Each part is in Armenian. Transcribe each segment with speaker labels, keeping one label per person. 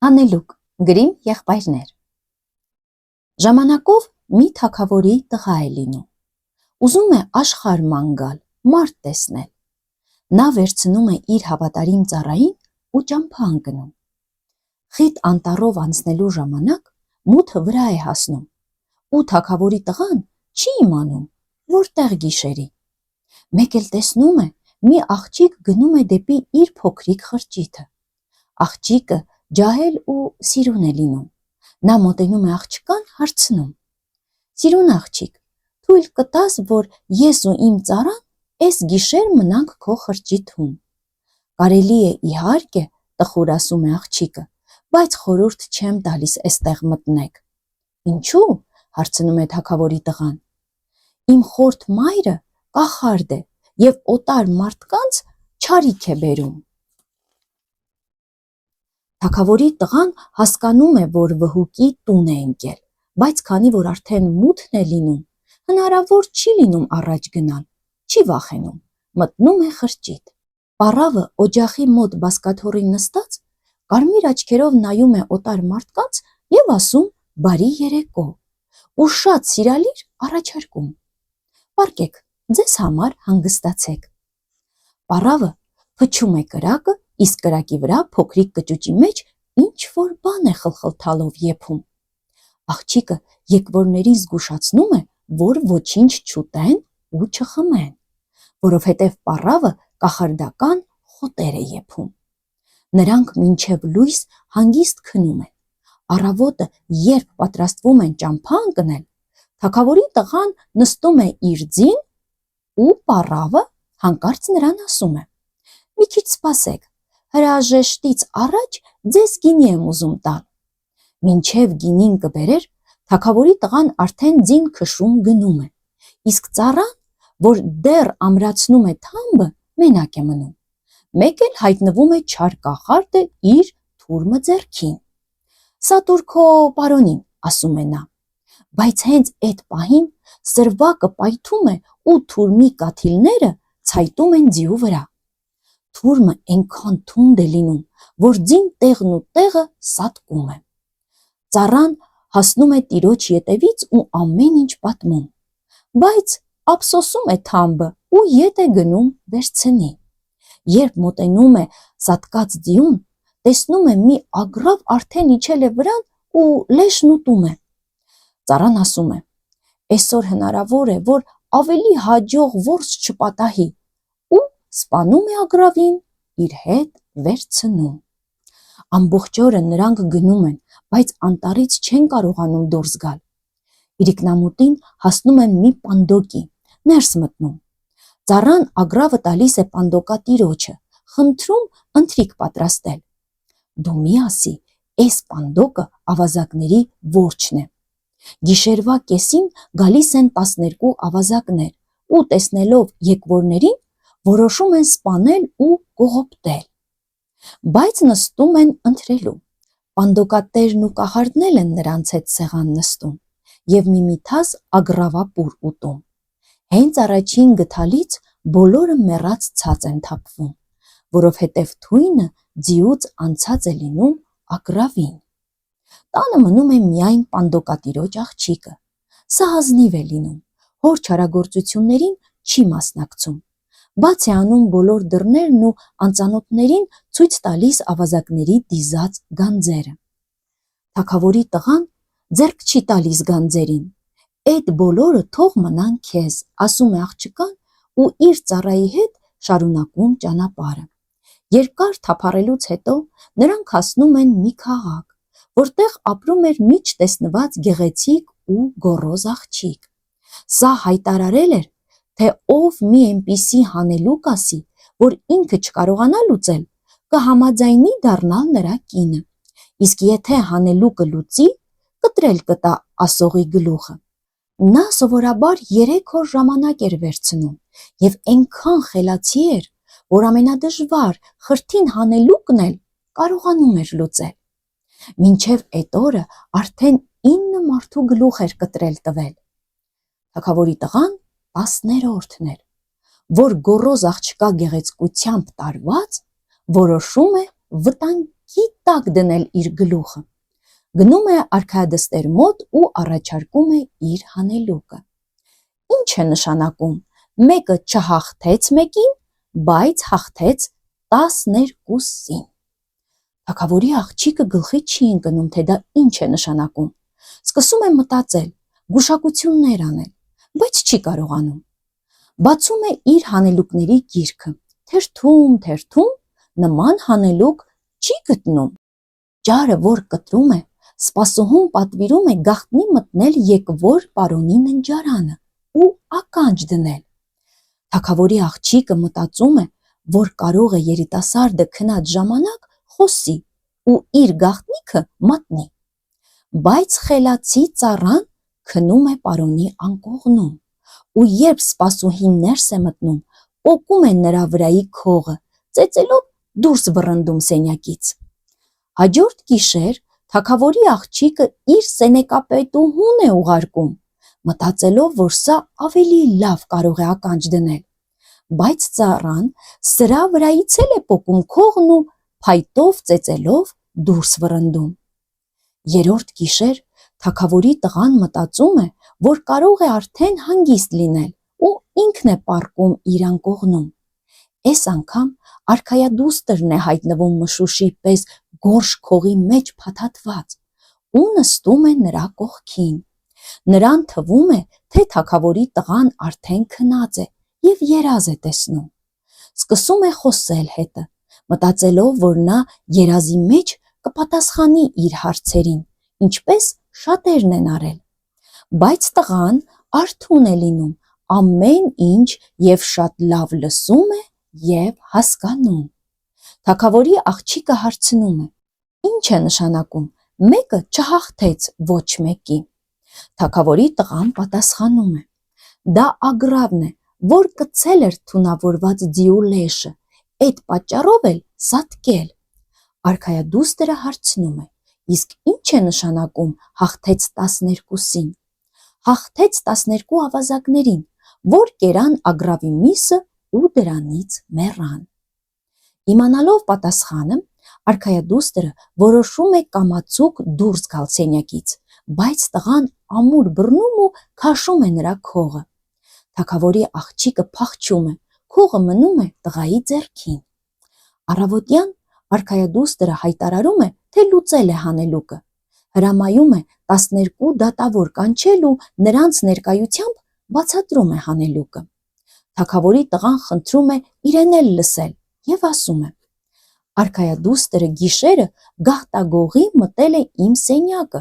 Speaker 1: Հանելուկ, գրիմ եղբայրներ։ Ժամանակով մի թագավորի տղա է լինում։ Ուզում է աշխարհ ման գալ, մարդ տեսնել։ Նա վերցնում է իր հավատարիմ ծառային ու ճամփա ընկնում։ Խիտ անտառով անցնելու ժամանակ մութը վրա է հասնում, ու թագավորի տղան չի իմանում, որտեղ գիշերի։ Մեկ էլ տեսնում է, մի աղջիկ գնում է դեպի իր փոքրիկ խրճիթը։ Աղջիկը ջահել ու սիրուն է լինում։ Նա մոտենում է աղջկան, հարցնում. «Սիրուն աղջիկ, թույլ կտաս, որ ես ու իմ ծառան այս գիշեր մնանք քո խրճիթում»։ «Կարելի է, իհարկե», տխուր ասում է աղջիկը, «բայց խորհուրդ չեմ տալիս էստեղ մտնեք»։ «Ինչու՞», հարցնում է թագավորի տղան։ «Իմ խորթ մայրը կախարդ է և օտար մարդկանց չարիք է բերում»։ Թագավորի տղան հասկանում է, որ վհուկի տուն է ընկել, բայց քանի որ արդեն մութն է լինում, հնարավոր չի լինում առաջ գնալ, չի վախենում, մտնում է խրճիթ։ Պառավը օջախի մոտ բազկաթոռին նստած, կարմիր աչքերով նայում է օտար մարդկանց և ասում բարի երեկո, ու շատ սիրալիր առաջարկում. «Պառկեք, ձեզ համար հանգստացեք»։ Պառավը փչում է կրակը, իսկ կրակի վրա փոքրիկ կճուճի մեջ ինչ-որ բան է խլխլթալով եփում։ Աղջիկը եկվորներին զգուշացնում է, որ ոչինչ չուտեն ու չխմեն, որովհետև պառավը կախարդական խոտեր է եփում։ Նրանք մինչև լույս հանգիստ քնում են։ Առավոտը, երբ պատրաստվում են ճամփա ընկնել, թագավորի տղան նստում է իր ձին, ու պառավը հանկարծ նրան ասում է. «Մի քիչ սպասեք, հրաժեշտից առաջ ձեզ գինի եմ ուզում տալ»։ Մինչև գինին կբերեր, թագավորի տղան արդեն ձին քշում գնում է, իսկ ծառան, որ դեռ ամրացնում է թամբը, մենակ է մնում։ Մեկ էլ հայտնվում է չար կախարդը իր թուրմը ձեռքին։ «Սա տուր քո պարոնին», ասում է նա, բայց հենց այդ պահին սրվակը պայթում է ու թուրմի կաթիլները ցայտում են ձիու վրա։ Թուրմը այնքան թունդ է լինում, որ ձին տեղն ու տեղը սատկում է։ Ծառան հասնում է տիրոջ ետևից ու ամեն ինչ պատմում, բայց ափսոսում է թամբը ու ետ է գնում վերցնի։ Երբ մոտենում է սատկած ձիուն, տեսնում է մի ագռավ արդեն իջել է վրան ու լեշն ուտում է։ Ծառան ասում է. «Այսօր հնարավոր է, որ ավելի հաջող որս չպատահի», ու սպանում է ագռավին, իր հետ վերցնում։ Ամբողջ օրը նրանք գնում են, բայց անտառից չեն կարողանում դուրս գալ։ Իրիկնամուտին հասնում են մի պանդոկի, ներս մտնում։ Ծառան ագռավը տալիս է պանդոկատիրոջը, խնդրում ընթրիք պատրաստել։ «Դու մի ասի, այս պանդոկը ավազակների որջն է»։ Գիշերվա կեսին գալիս են 12 ավազակներ ու տեսնելով եկվորներին, որոշում են սպանել ու կողոպտել։ Բայց նստում են ընթրելու։ Պանդոկատերն ու կախարդն են նրանց հետ սեղան նստում և միմիթազ ագռավապուր ուտում։ Հենց առաջին գթալից բոլորը մեռած ցած են թափվում, որովհետև թույնը ձիուց անցած է լինում ագռավին։ Տանը մնում է միայն պանդոկատիրոջ աղջիկը։ Սա ազնիվ է լինում, հոր չարագործություններին չի մասնակցում, բաց է անում բոլոր դռներն ու անծանոթներին ցույց տալիս ավազակների դիզած գանձերը։ Թագավորի տղան ձեռք չի տալիս գանձերին։ «Այդ բոլորը թող մնան քեզ», ասում է աղջկան ու իր ծառայի հետ շարունակում ճանապարհը։ Երկար թափառելուց հետո նրանք հասնում են մի քաղաք, որտեղ ապրում էր միջ տեսնված գեղեցիկ ու գոռոզ աղջիկ։ Սա հայտարարել էր, թե ով մի այնպիսի հանելուկ ասի, որ ինքը չկարողանա լուծել, կհամաձայնի դառնալ նրա կինը, իսկ եթե հանելուկը լուծի, կտրել կտա ասողի գլուխը։ Նա սովորաբար 3 օր ժամանակ էր վերցնում և այնքան խելացի էր, որ ամենադժվար խրթին հանելուկն էլ կարողանում էր լուծել։ Մինչև այդ օրը արդեն 9 մարդու գլուխ էր կտրել տվել։ Թագավորի տղան 10-րդն էր, որ գոռոզ աղջկա գեղեցկությամբ տարված, որոշում է վտանգի կի տակ դնել իր գլուխը։ Գնում է արքայադստեր մոտ ու առաջարկում է իր հանելուկը։ Ինչ է նշանակում, մեկը չհաղթեց մեկին, բայց հաղթեց 12-ին։ Թագավորի աղջիկը գլխի չի ընկնում, թե դա ինչ է նշանակում։ Սկսում է մտածել, գուշակություններ անել, բայց չի կարողանում։ Բացում է իր հանելուկների գիրքը, թերթում, նման հանելուկ չի գտնում։ Ճարը, որ կտրում է, սպասուհուն պատվիրում է գաղտնի մտնել եկվոր պարոնի ննջարանը ու ականջ դնել։ Թագավորի աղջիկը մտածում է, որ կարող է երիտասարդը քնած ժամանակ խոսի ու իր գաղտնիքը մատնի։ Բայց խելացի ծառան քնում է պարոնի անկողնում, ու երբ սպասուհին ներս է մտնում, պոկում է նրա վրայի քողը, ծեծելով դուրս վռնդում սենյակից։ Հաջորդ գիշեր թագավորի աղջիկը իր սենեկապետուհուն է ուղարկում, մտածելով, որ սա ավելի լավ կարող է ականջ դնել, բայց ծառան սրա վրայից էլ է պոկում քողն ու փայտով ծեծելով դուրս վռնդում։ Երրորդ գիշեր թագավորի տղան մտածում է, որ կարող է արդեն հանգիստ լինել ու ինքն է պառկում իր անկողնում։ Այս անգամ արքայադուստրն է հայտնվում մշուշի պես գորշ քողի մեջ փաթաթված ու նստում է նրա կողքին։ Նրան թվում է, թե թագավորի տղան արդեն քնած է և երազ է տեսնում։ Սկսում է խոսել հետը, մտածելով, որ նա երազի մեջ կպատասխանի իր հարցերին, ինչպես շատերն են արել։ Բայց տղան արթուն է լինում ամեն ինչ և շատ լավ լսում է և հասկանում։ Թագավորի աղջիկը հարցնում է. Ինչ է նշանակում, մեկը չհաղթեց ոչ մեկի։ Թագավորի տղան պատասխանում է. դա ագռավն է, որ կցել էր թունավորված ձիու լեշը, այդ պատճառով էլ զատկել։ Արքայադուստրը հարցնում է. իսկ ինչ է նշանակում հաղթեց 12-ին։ Հաղթեց 12 ավազակներին, որ կերան ագռավի միսը ու դրանից մեռան։ Իմանալով պատասխանը, արքայադուստրը որոշում է կամացուկ դուրս գալ սենյակից, բայց տղան ամուր բռնում ու քաշում է նրա քողը։ Թագավորի աղջիկը փախչում է, քողը մնում է տղայի ձեռքին։ Առավոտյան արքայադուստրը հայտարարում է, թե լուծել է հանելուկը, հրամայում է 12 դատավոր կանչել ու նրանց ներկայությամբ բացատրում է հանելուկը։ Թագավորի տղան խնդրում է իրեն էլ լսել և ասում է. արքայադուստրը գիշերը գաղտագողի մտել է իմ սենյակը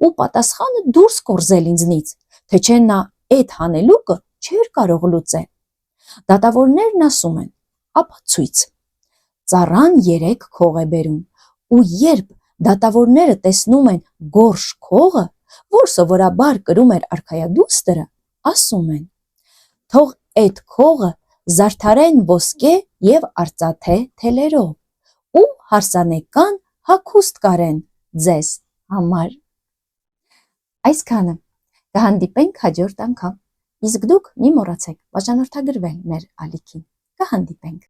Speaker 1: ու պատասխանը դուրս կորզել ինձնից, թե չէ նա այդ հանելուկը չէր կարող լուծել։ Դատավորներն ասում են. ապացույց։ Ծառան 3 քող է բերում, ու երբ դատավորները տեսնում են գորշ քողը, որ սովորաբար կրում էր արքայադուստրը, ասում են. թող այդ քողը զարդարեն ոսկե և արծաթե թելերով ու հարսանեկան հագուստ կարեն ձեզ համար։ Այսքանը, կհանդիպենք հաջորդ անգամ, իսկ դուք մի մոռացեք բաժանորդագրվել մեր ալիքին, կհանդիպենք։